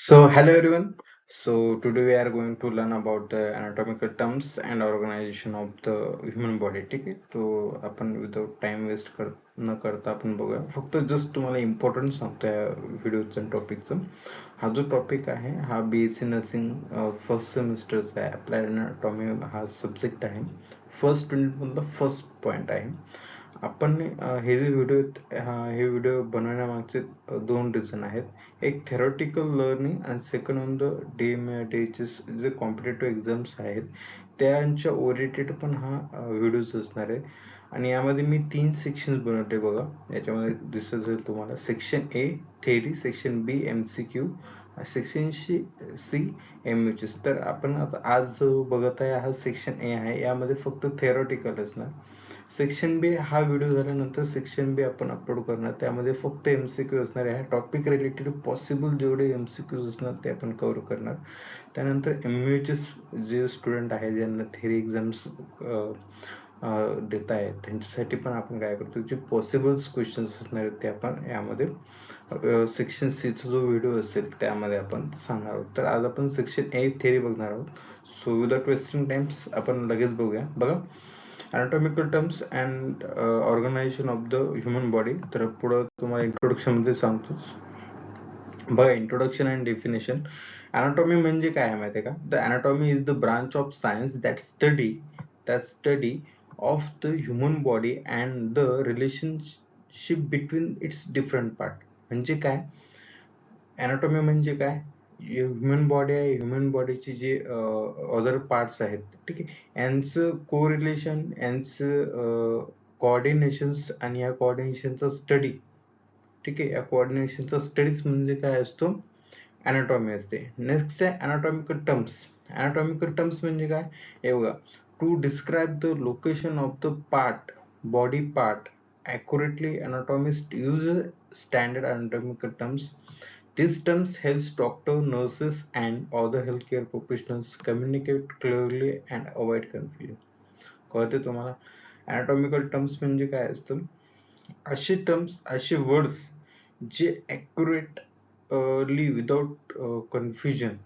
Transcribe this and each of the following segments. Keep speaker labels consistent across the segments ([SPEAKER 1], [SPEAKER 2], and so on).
[SPEAKER 1] Hello everyone. Today we are going to learn about the anatomical terms and organization of the human body. ठीक आहे. तो आपण without time waste न करता आपण बघूया. फक्त जस्ट तुम्हाला इम्पॉर्टंट सांगतो या व्हिडिओचं आणि टॉपिकचं. हा जो टॉपिक आहे हा BSc नर्सिंग फर्स्ट सेमिस्टरचा आहे. अप्लाइड अनाटॉमी हा सब्जेक्ट आहे. फर्स्ट युनिटमधला फर्स्ट पॉईंट आहे. आपण हे जे व्हिडिओ बनवण्यामागचे दोन रिझन आहेत. एक थेरॉटिकल लर्निंग आणि सेकंड ऑन द DMATचे जे कॉम्पिटेटिव्ह एक्झाम्स आहेत त्यांच्या ओरिएंटेड पण हा व्हिडिओज असणार आहे. आणि यामध्ये मी 3 सेक्शन्स बनवले बघा. याच्यामध्ये दिसत जाईल तुम्हाला. Section A theory, section B MCQ, section C MUHs. तर आपण आता आज जो बघत आहे हा सेक्शन ए आहे. यामध्ये फक्त थेरॉटिकल असणार. सेक्शन बी हा व्हिडिओ झाल्यानंतर सेक्शन बी आपण अपलोड करणार. त्यामध्ये फक्त MCQ असणार आहे. टॉपिक रिलेटेड पॉसिबल जेवढे MCQ असणार ते आपण कव्हर करणार. त्यानंतर MUHs जे स्टुडंट आहेत ज्यांना थेरी एक्झाम्स देत आहेत त्यांच्यासाठी पण आपण काय करतो, जे पॉसिबल क्वेश्चन्स असणार आहेत ते आपण यामध्ये सेक्शन सीचा जो व्हिडिओ असेल त्यामध्ये आपण सांगणार आहोत. तर आज आपण सेक्शन ए थेरी बघणार आहोत. सो विदाउट वेस्टिंग टाइम्स आपण लगेच बघूया. बघा, anatomical terms and organization of the human body. तर पुढं तुम्हाला इंट्रोडक्शन मध्ये सांगतोच बघा. Introduction and definition. अनाटॉमी म्हणजे काय माहिती आहे का? The anatomy is the branch of science that study of the human body and the relationship between its different part. म्हणजे काय अनाटॉमी म्हणजे काय? ह्युमन बॉडी आहे. ह्युमन बॉडीचे जे अदर पार्ट्स आहेत, ठीक आहे, यांचं कोरिलेशन, यांचं कोऑर्डिनेशन्स आणि या कोऑर्डिनेशनचा स्टडी, ठीक आहे, या कोऑर्डिनेशनचा स्टडीज म्हणजे काय असतो? अनाटॉमी असते. नेक्स्ट आहे अनाटॉमिकल टर्म्स. अनाटॉमिकल टर्म्स म्हणजे काय? हे बघा, to describe the location of the part, body part accurately, anatomists use standard anatomical terms. These terms helps doctor, nurses and other healthcare professionals communicate clearly and avoid confusion. कळते तुम्हाला? anatomical terms म्हणजे काय असतं? असे terms, असे words जे accurately without confusion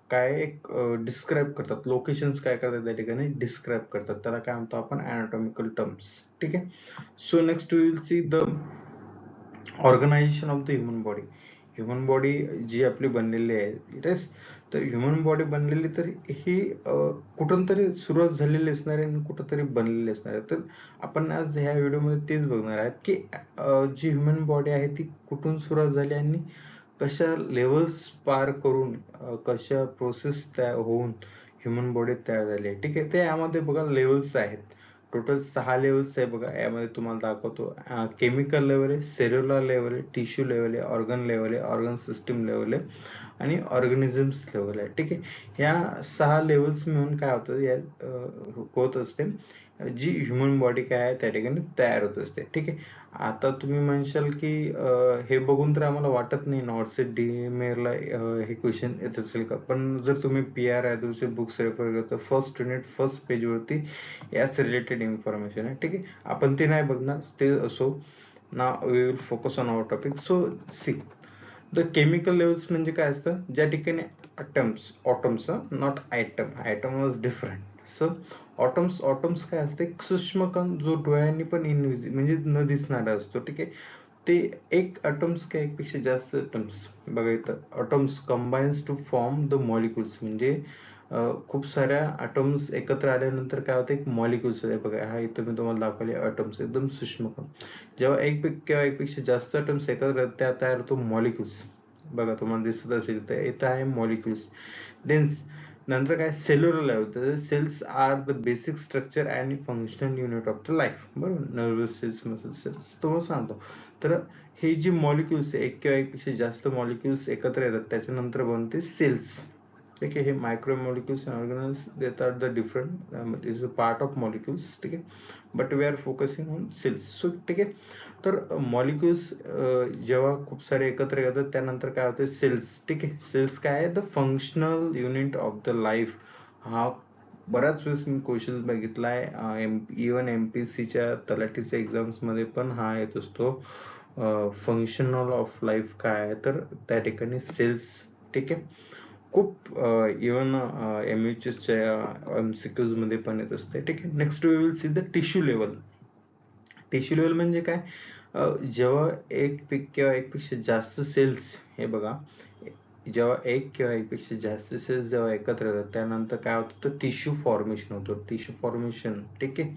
[SPEAKER 1] काय एक डिस्क्राईब करतात. लोकेशन्स काय करतात त्या ठिकाणी डिस्क्राईब करतात. त्याला काय म्हणतो आपण? Anatomical terms. ठीक आहे. So next we will see the organisation of the human body. Human body जी आपली बनलेली आहे, येस, तर ह्युमन बॉडी बनलेली तर ही कुठून तरी सुरुवात झालेली असणार आहे आणि कुठंतरी बनलेली असणार आहे. तर आपण आज ह्या व्हिडिओमध्ये तेच बघणार आहेत की जी ह्युमन बॉडी आहे ती कुठून सुरुवात झाली आणि कशा लेवल्स पार करून कशा प्रोसेस तयार होऊन ह्युमन बॉडी तयार झाली आहे. ठीक आहे. ते यामध्ये बघा लेवल्स आहेत. टोटल 6 लेवल्स आहे बघा. यामध्ये तुम्हाला दाखवतो. केमिकल लेवल आहे, सेल्युलर लेवल आहे, टिश्यू लेवल आहे, ऑर्गन लेवल आहे, ऑर्गन सिस्टीम लेवल आहे आणि ऑर्गॅनिझम्स लेवल आहे. ठीक आहे. या 6 लेवल्स मिळून काय होतं, या होत असते जी ह्युमन बॉडी काय आहे त्या ठिकाणी तयार होत असते. ठीक आहे. आता तुम्ही म्हणशाल की हे बघून तर आम्हाला वाटत नाही नॉर्थ DMAला हे क्वेश्चन येत असेल का? पण जर तुम्ही PR यादवचे बुक्स रेफर करता, फर्स्ट युनिट फर्स्ट पेजवरती याच रिलेटेड इन्फॉर्मेशन आहे. ठीक आहे. आपण ते नाही बघणार, ते असो. Now we will focus on our topic. So see the chemical levels म्हणजे काय असतं? ज्या ठिकाणी atoms, not item was different. So atoms काय असते? सूक्ष्म कण जो डोळ्यांनी पण म्हणजे न दिसणारा असतो. ठीक आहे. ते एक अटम्स किंवा एकपेक्षा जास्त अटम्स, बघा इथं, atoms combines to form the molecules. म्हणजे खूप साऱ्या अटम्स एकत्र आल्यानंतर काय होतं? एक मॉलिक्युल्स आहे. बघा, हा इथं मी तुम्हाला दाखवले अटम्स एकदम सूक्ष्म कण. जेव्हा किंवा एकपेक्षा जास्त अटम्स एकत्र त्या तयार होतो मॉलिक्युल्स. बघा तुम्हाला दिसत असेल तर इथं आहे मॉलिक्युल्स. देन नंतर काय? Cellular level. Cells are the basic structure and functional unit of the life. बरोबर. नर्वस सेल्स, मसल सेल्स, तुम्हाला सांगतो. तर हे जे मॉलिक्युल्स, एक किंवा एकपेक्षा जास्त मॉलिक्युल्स एकत्र येतात त्याच्यानंतर बनते सेल्स. ठीक आहे. हे मायक्रो मॉलिक्युल्स अँड ऑर्गॅनिल्स देतात the different is a part of molecules. ठीक आहे. But we are focusing on cells. So ठीक आहे. तर मॉलिक्युल्स जेव्हा खूप सारे एकत्र येतात त्यानंतर काय होते? सेल्स. ठीक आहे. सेल्स काय आहे? The functional unit of the life. हा बऱ्याच वेळेस मी क्वेश्चन बघितलाय. इव्हन MPSCच्या तलाठीच्या एक्झाम्स मध्ये पण हा येत असतो. फंक्शनल ऑफ लाईफ काय आहे? तर त्या ठिकाणी सेल्स ठीक आहे. खूप इवन MCQs मध्ये पण येत असते. ठीक आहे. Next we will see the tissue level. Tissue level म्हणजे काय, जेव्हा एक पीक किंवा एकपेक्षा जास्त सेल्स, हे बघा, जेव्हा एक किंवा एकपेक्षा जास्त सेल्स जेव्हा एकत्र येतात त्यानंतर काय होतं, तर टिश्यू फॉर्मेशन होतो. टिश्यू फॉर्मेशन, ठीक आहे.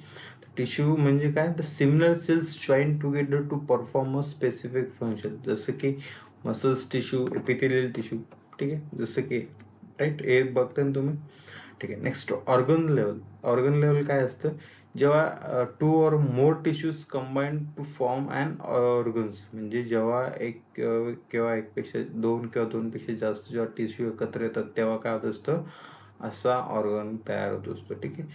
[SPEAKER 1] टिश्यू म्हणजे काय, the similar cells join together to perform a specific function. जसं की मसल्स टिश्यू, एपिथेलियल टिश्यू, ठीक आहे, जसं की राईट, हे बघताय ना तुम्ही. ठीक आहे. Next organ level. Organ level काय असतं, जेव्हा two or more tissues combine to form and organs, म्हणजे जेव्हा एक किंवा एकपेक्षा दोन किंवा दोनपेक्षा जास्त जेव्हा टिश्यू एकत्र येतात तेव्हा काय होत असतं, असा ऑर्गन तयार होत असतो. ठीक आहे.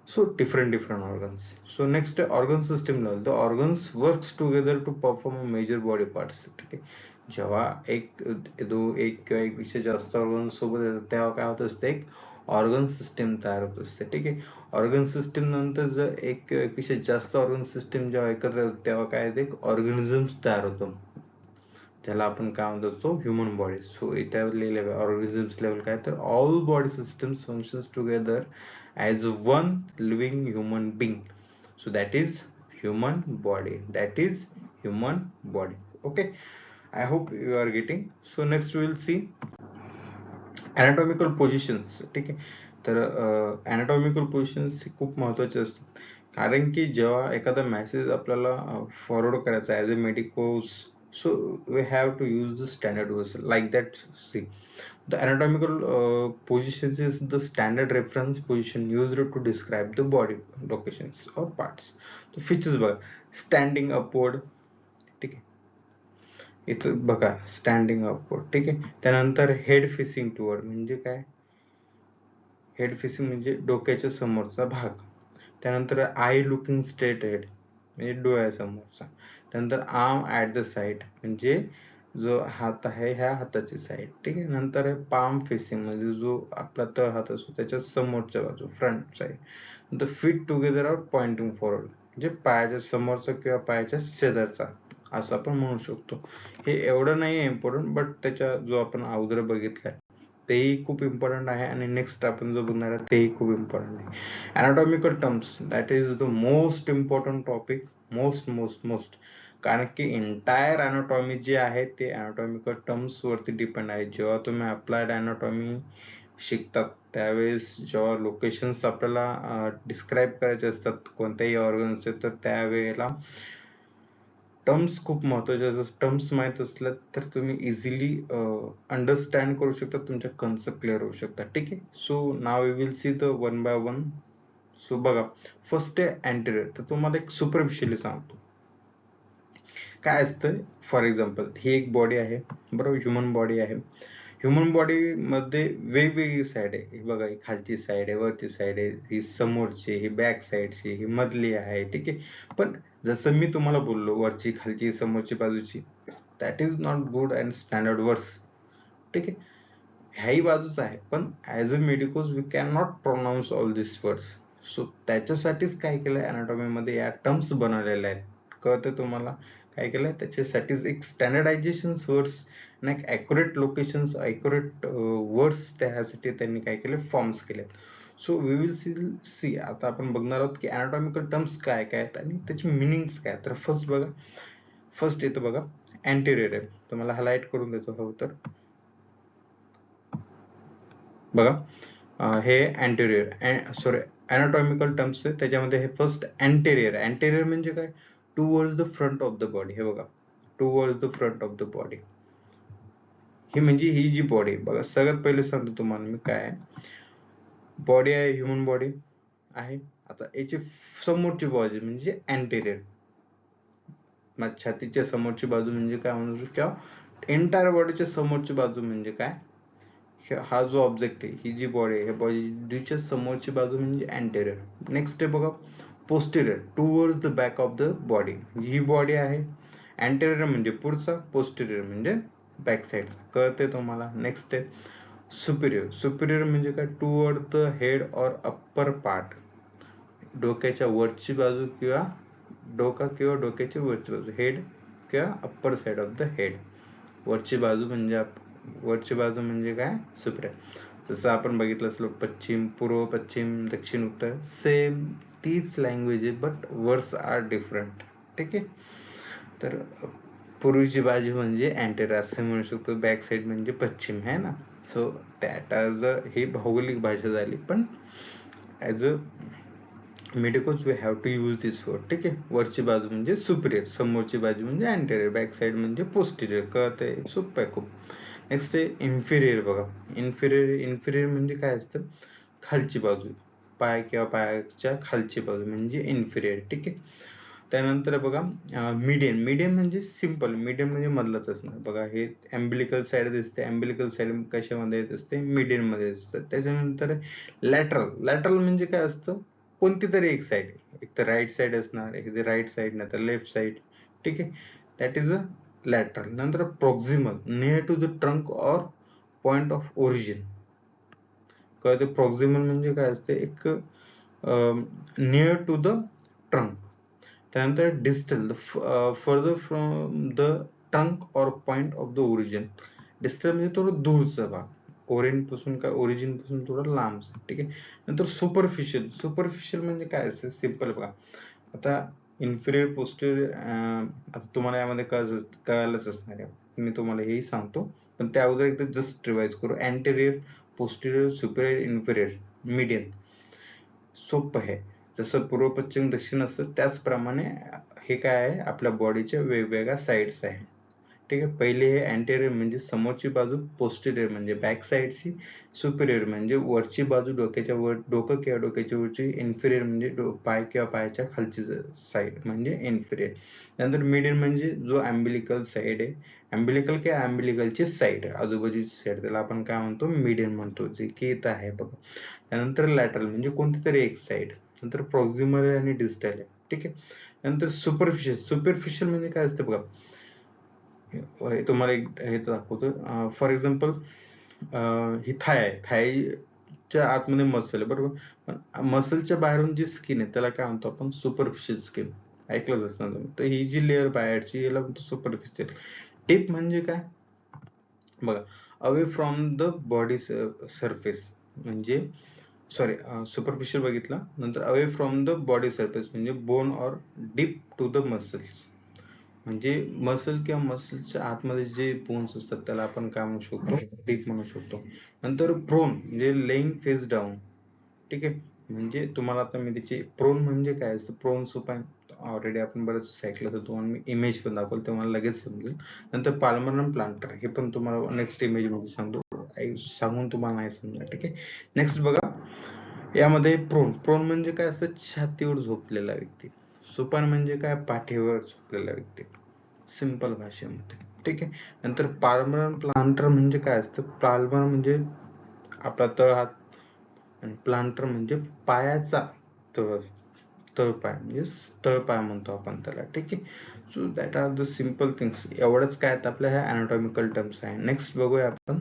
[SPEAKER 1] So different organs. So next organ system level. The organs works together to perform a major body parts. ठीक आहे. जेव्हा एक किंवा एकपेक्षा जास्त ऑर्गन सोबत येतात तेव्हा काय होत असते, एक ऑर्गन सिस्टीम तयार होत असते. ठीक आहे. ऑर्गन सिस्टीम नंतर जर एक किंवा एकपेक्षा जास्त ऑर्गन सिस्टीम जेव्हा एकत्र येतात तेव्हा काय होते, एक ऑर्गॅनिझम्स तयार होतो, त्याला आपण काय म्हणतो, ह्युमन बॉडी. सो इथे लिहिलेलं ऑर्गॅनिझम्स लेवल काय, तर all body systems functions together as one living human being. So that is human body. That is human body. Okay, I hope you are getting. So next will see anatomical positions. ठीक आहे. तर अॅनाटॉमिकल positions खूप महत्त्वाचे असतात, कारण की जेव्हा एखादा मेसेज आपल्याला फॉरवर्ड करायचा as a medicos, so we have to use the standard words like that. See, the anatomical positions is the standard reference position used to describe the body locations or parts. तो features बघा, standing upward, ठीक आहे, इथं बघा standing upward, ठीक आहे. त्यानंतर head facing toward म्हणजे काय, हेड फेसिंग म्हणजे डोक्याच्या समोरचा भाग. त्यानंतर आय लुकिंग स्ट्रेट हेड म्हणजे डोळ्यासमोरचा. त्यानंतर आर्म ॲट द साईड म्हणजे जो हात आहे ह्या हाताची साईड. ठीक आहे. नंतर आहे पाम फेसिंग म्हणजे जो आपला तळ हात असतो त्याच्या समोरच्या बाजू, फ्रंट साईड. नंतर feet together are pointing forward म्हणजे पायाच्या समोरचा किंवा पायाच्या शेजारचा, असं आपण म्हणू शकतो. हे एवढं नाही आहे इम्पॉर्टंट, बट त्याच्या जो आपण अगोदर बघितलाय तेही खूप इम्पॉर्टंट आहे, आणि नेक्स्ट आपण जो बघणार आहे तेही खूप इम्पॉर्टंट आहे. Anatomical terms, that is the most important topic. Most, कारण की एंटायर अॅनाटॉमी जे आहे ते अॅनाटॉमिकल टर्म्स वरती डिपेंड आहे. जेव्हा तुम्ही अप्लाइड अॅनाटॉमी शिकतात त्यावेळेस जेव्हा लोकेशन्स आपल्याला डिस्क्राईब करायचे असतात कोणत्याही ऑर्गनचे, तर त्यावेळेला टर्म्स खूप महत्वाचे असतात. टर्म्स माहीत असल्या तर तुम्ही इझिली अंडरस्टँड करू शकता, तुमच्या कन्सेप्ट क्लिअर होऊ शकतात. ठीक आहे. So now we will see the one by one. So बघा, फर्स्ट आहे अँटेरियर. तर तुम्हाला एक सुपरफिशियली सांगतो काय असतं. फॉर एक्झाम्पल ही एक बॉडी आहे, बरोबर, ह्युमन बॉडी आहे. ह्युमन बॉडी मध्ये वेगवेगळी साईड आहे. ही बघा, ही खालची साईड आहे, वरची साईड आहे, ही समोरची, ही बॅक साईडची, ही मधली आहे. ठीक आहे. पण जसं मी तुम्हाला बोललो वरची, खालची, समोरची, बाजूची, that is not good and standard words. ठीक आहे. ह्याही बाजूच आहे, पण as a medicos we can not pronounce all this words. So त्याच्यासाठीच काय केलंय, अॅनाटॉमीमध्ये या टर्म्स बनवलेल्या आहेत. कळतं तुम्हाला काय केलंय, त्याच्यासाठीच एक स्टँडर्डायझेशन वर्ड्स आणि एक ॲक्युरेट लोकेशन्स, ॲक्युरेट वर्ड्स त्यासाठी त्यांनी काय केले, फॉर्म्स केले. सो वी विल सी आता आपण बघणार आहोत की अॅनाटॉमिकल टर्म्स काय काय आहेत आणि त्याची मिनिंग्स काय. तर फर्स्ट बघा, फर्स्ट येतं बघा अँटेरियर आहे. तुम्हाला हायलाइट करून देतो हवं तर. बघा, हे अँटेरियर, सॉरी, अॅनाटॉमिकल टर्म्स आहे त्याच्यामध्ये हे फर्स्ट अँटेरियर. अँटेरियर म्हणजे काय, towards the front of the body. हे बघा, towards the front of the body, ही म्हणजे ही जी बॉडी बघा. सगळ्यात पहिले सांगतो तुम्हाला मी काय आहे. बॉडी आहे, ह्युमन बॉडी आहे. आता याची समोरची बाजू म्हणजे अँटेरियर, छातीच्या समोरची बाजू म्हणजे काय म्हणू शकतो, एंटायर बॉडीच्या समोरची बाजू म्हणजे काय, हा जो ऑब्जेक्ट आहे, ही जी बॉडी आहे, बॉडीच्या समोरची बाजू म्हणजे अँटेरियर. नेक्स्ट आहे बघा posterior, towards the back of the body. He body आहे, अँटेरियर म्हणजे पुढचा, पोस्टेरियर म्हणजे बॅक साईडचा. कळते तुम्हाला. नेक्स्ट आहे सुपिरियर. सुपिरियर म्हणजे काय, toward the head or upper part, डोक्याच्या वरची बाजू किंवा डोका किंवा डोक्याची वरची बाजू, हेड किंवा upper side of the head. वरची बाजू म्हणजे वरची बाजू म्हणजे काय, सुपीरियर. जसं आपण बघितलं असलो पश्चिम, पूर्व, पश्चिम, दक्षिण, उत्तर, सेम तीच लँग्वेज आहे, बट वर्ड्स आर डिफरंट. ठीक आहे. तर पूर्वीची बाजू म्हणजे अँटेरियर असे म्हणू शकतो, बॅक साईड म्हणजे पश्चिम आहे ना. सो दॅट आर द, ही भौगोलिक भाषा झाली, पण as a medicals we have to use this word. ठीक आहे. वरची बाजू म्हणजे सुपिरियर, समोरची बाजू म्हणजे अँटेरियर, बॅक साईड म्हणजे पोस्टिरियर. कळतंय, सोपं आहे खूप. नेक्स्ट आहे इन्फिरियर. बघा, इन्फिरियर म्हणजे काय असतं, खालची बाजू, पाय किंवा पायाच्या खालची बाजू म्हणजे इन्फिरियर. ठीक आहे. त्यानंतर बघा मीडियन म्हणजे सिम्पल, मीडियन म्हणजे मधलंच असणार. बघा हे अम्बिलिकल साईड दिसते, अम्बिलिकल साईड कशामध्ये येत असते, मीडियन मध्ये असतं. त्याच्यानंतर लॅटरल म्हणजे काय असतं, कोणती तरी एक साईड, एक तर राईट साईड असणार, एक राईट साईड नाही तर लेफ्ट साईड. ठीक आहे. That is a lateral. नंतर proximal, near to the trunk or point of origin. कळते, प्रॉक्सिमल म्हणजे काय असते, एक नियर टू द ट्रंक. त्यानंतर distal, further from the trunk or point of the origin. Distal म्हणजे थोडं दूरचा भाग, ओरिजिन पासून काय, ओरिजिन पासून थोडं लांब. ठीक आहे. नंतर सुपरफिशियल म्हणजे काय असते, सिंपल बघा. आता इन्फिरियर, पोस्टिरियर, आता तुम्हाला यामध्ये कळालंच असणार आहे, मी तुम्हाला हेही सांगतो, पण त्या अगोदर एकदा जस्ट रिवाइज करू. Anterior, posterior, superior, inferior, median. सोपं आहे. जसं पूर्व, पश्चिम, दक्षिण असतं त्याचप्रमाणे हे काय आहे, आपल्या बॉडीच्या वेगवेगळ्या साईड्स आहे. ठीक आहे. पहिले हे अँटेरियर म्हणजे समोरची बाजू, पोस्टिरियर म्हणजे बॅक साईडची, सुपिरियर म्हणजे वरची बाजू, डोक्याच्या वर, डोकं किंवा डोक्याच्या वरची, इन्फिरियर म्हणजे पाय किंवा पायाच्या खालची साईड म्हणजे इन्फिरियर. नंतर मीडियन म्हणजे जो अम्बिलिकल साईड आहे, अम्बिलिकल किंवा अम्बिलिकलची साईड, आजूबाजूची साईड, त्याला आपण काय म्हणतो, मीडियन म्हणतो, जे की इथं आहे बघा. त्यानंतर लॅटरल म्हणजे कोणती तरी एक साईड. नंतर प्रॉक्सिमल आणि डिस्टल आहे. ठीक आहे. नंतर सुपरफिशियल म्हणजे काय असतं बघा, तुम्हाला एक हे दाखवतो. फॉर एक्झाम्पल, ही थाय आहे, थायच्या आतमध्ये मसल आहे, बरोबर, पण मसलच्या बाहेरून जी स्किन आहे त्याला काय म्हणतो आपण, सुपरफिशियल स्किन. ऐकलंच असणार तुम्ही. तर ही जी लेअर बाहेरची याला म्हणतो सुपरफिशियल. टिप म्हणजे काय बघा, away from the body surface म्हणजे, सॉरी, सुपरफिशियल बघितला. नंतर away from the body surface म्हणजे bone or deep to the muscles, म्हणजे मसल किंवा मसलच्या आतमध्ये जे बोन्स असतात त्याला आपण काय म्हणू शकतो, डीप म्हणू शकतो. नंतर प्रोन म्हणजे लेइंग फेस डाऊन. ठीक आहे. म्हणजे तुम्हाला आता मी त्याची प्रोन म्हणजे काय असतं, प्रोन सुपाइन ऑलरेडी आपण बरंच ऐकलं होतं, तुम्हाला मी इमेज पण दाखवलं, तुम्हाला लगेच समजेल. नंतर पाल्मर आणि प्लांटर, हे पण तुम्हाला नेक्स्ट इमेज मध्ये सांगतो, सांगून तुम्हाला नाही समजा. ठीक आहे. नेक्स्ट बघा, यामध्ये प्रोन म्हणजे काय असतं, छातीवर झोपलेला व्यक्ती. सुपान म्हणजे काय, पाठीवर झोपलेला व्यक्ती, सिंपल भाषेमध्ये. ठीक आहे. नंतर पाल्मर आणि प्लांटर म्हणजे काय असतं, पाल्मर म्हणजे आपला तळ हात, आणि प्लांटर म्हणजे पायाचा तळपाय म्हणजे तळपाय म्हणतो आपण त्याला. ठीक आहे. So that are the simple things. एवढंच काय आपल्या ह्या अनाटॉमिकल टर्म्स आहे. नेक्स्ट बघूया आपण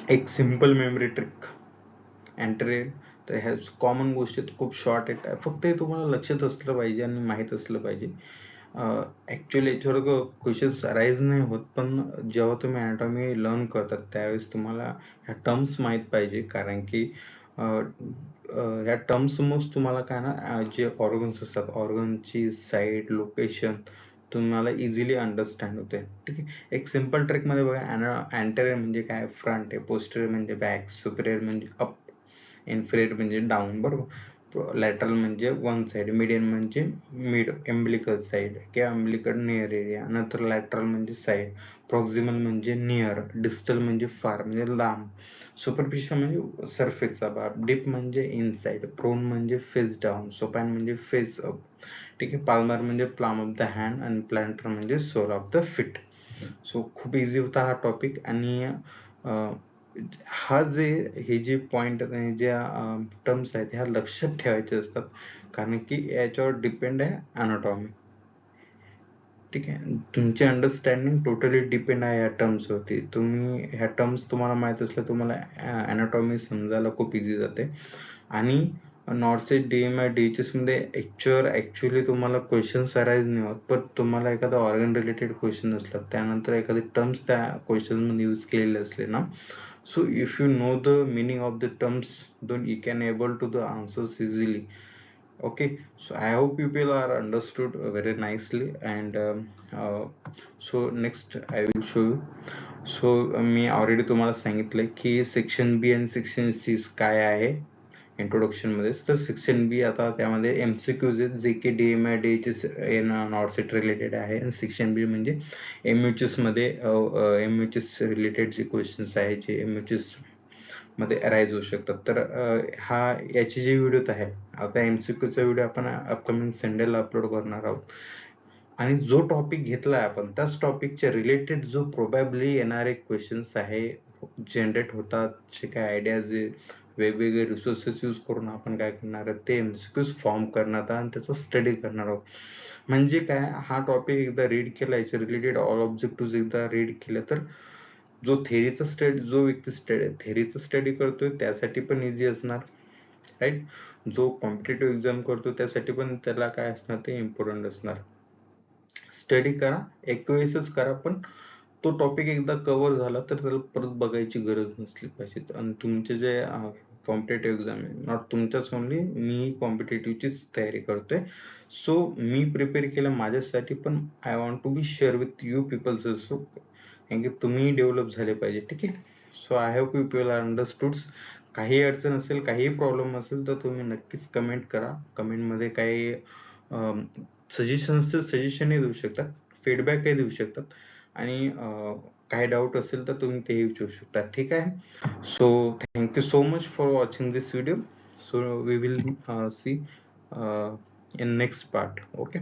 [SPEAKER 1] एक सिम्पल मेमरी ट्रिक, अँटेरियर. तर ह्या कॉमन गोष्टी खूप शॉर्ट आहेत, फक्त हे तुम्हाला लक्षात असलं पाहिजे आणि माहीत असलं पाहिजे. ऍक्च्युअली याच्यावर क्वेश्चन्स राईज नाही होत, पण जेव्हा तुम्ही अनाटॉमी लर्न करतात त्यावेळेस तुम्हाला ह्या टर्म्स माहीत पाहिजे, कारण की ह्या टर्म्स मग तुम्हाला काय ना, जे ऑर्गन्स असतात, ऑर्गनची साईड, लोकेशन तुम्हाला इझिली अंडरस्टँड होते. ठीक आहे. एक सिम्पल ट्रिक मध्ये बघा, अँटेरियर म्हणजे काय, फ्रंट आहे, पोस्टेरियर म्हणजे बॅक, सुपिरियर म्हणजे अप, इन्फिरियर म्हणजे डाऊन, बरोबर. लॅटरल म्हणजे वन साइड, मीडियन म्हणजे मिड, एम्बिलिकल साइड किंवा एम्बिलिकल नियर एरिया. नंतर लॅटरल म्हणजे साइड, प्रॉक्सिमल म्हणजे नियर, डिस्टल म्हणजे फार म्हणजे लांब, सुपरफिशियल म्हणजे सरफेसचा भाग, डीप म्हणजे इनसाइड, प्रोन म्हणजे फेस डाऊन, सोपाइन म्हणजे फेस अप. ठीक आहे. पाल्मर म्हणजे प्लाम ऑफ द हँड आणि प्लांटर म्हणजे sole of the feet. So खूप इझी होता हा टॉपिक. आणि हा हे जे पॉइंट ज्या टर्म्स आहेत ह्या लक्षात ठेवायचे असतात, कारण की याच्यावर डिपेंड आहे अनाटॉमी. ठीक आहे. तुमची अंडरस्टँडिंग टोटली डिपेंड आहे या टर्म्स वरती. तुम्ही ह्या टर्म्स तुम्हाला माहित असल्या तुम्हाला अनाटॉमी समजायला खूप इझी जाते. आणि नॉर्सेट DMI DHS मध्ये ऍक्च्युअली तुम्हाला क्वेश्चन्स अराईज नाही होत, पण तुम्हाला एखादा ऑर्गन रिलेटेड क्वेश्चन असला, त्यानंतर एखादे टर्म्स त्या क्वेश्चन मध्ये यूज केलेले असले ना, so if you know the meaning of the terms, then you can able to the answers easily. Okay, so I hope people are understood very nicely. And so next I will show you. So me already तुम्हाला सांगितलंय की section बी आणि section C काय आहे introduction मध्ये. तर section बी आता त्यामध्ये MCQs आहेत जे की DMI DHS नॉर्सेट रिलेटेड आहे, आणि सेक्शन बी म्हणजे MHS मध्ये MHS रिलेटेड जे क्वेश्चन्स आहे जे MHS मध्ये अराईज होऊ शकतात. तर हा याची जी व्हिडिओ आहे, आता MCQचा व्हिडिओ आपण अपकमिंग संडेला अपलोड करणार आहोत, आणि जो टॉपिक घेतलाय आपण त्याच टॉपिकच्या रिलेटेड जो प्रोबॅबली येणारे क्वेश्चन्स आहे जनरेट होतात, जे काय आयडियाज वेगवेगळे रिसोर्सेस यूज करून आपण काय करणार आहोत ते MCQs फॉर्म करणार आहोत आणि त्याचा स्टडी करणार आहोत. म्हणजे काय, हा टॉपिक एकदा रीड केला, याच्या रिलेटेड ऑल ऑब्जेक्टिव्ह एकदा रीड केलं, तर जो व्यक्ती थेरीचा स्टडी करतोय त्यासाठी पण इझी असणार, राईट. जो कॉम्पिटेटिव्ह एक्झाम करतो त्यासाठी पण त्याला काय असणार, ते इम्पॉर्टंट असणार. स्टडी करा, एक वेळेसच करा, पण तो टॉपिक एकदा कव्हर झाला तर त्याला परत बघायची गरज नसली पाहिजे. आणि तुमचे जे कॉम्पिटेटिव्ह एक्झाम आहे, नॉट तुमच्याच ओनली, मी कॉम्पिटेटिव्हचीच तयारी करतोय, सो मी प्रिपेअर केलं माझ्यासाठी, पण I want to be share with you peoples also, कारण की तुम्ही डेव्हलप झाले पाहिजे. ठीक आहे. So I hope you people are understoods. काही अडचण असेल, काही प्रॉब्लेम असेल, तर तुम्ही नक्कीच कमेंट करा. कमेंटमध्ये काही सजेशन असतील सजेशनही देऊ शकतात, फीडबॅकही देऊ शकतात, आणि काही डाऊट असेल तर तुम्ही तेही विचारू शकता. ठीक आहे. So thank you so much for watching this video. So we will see in next part. Okay.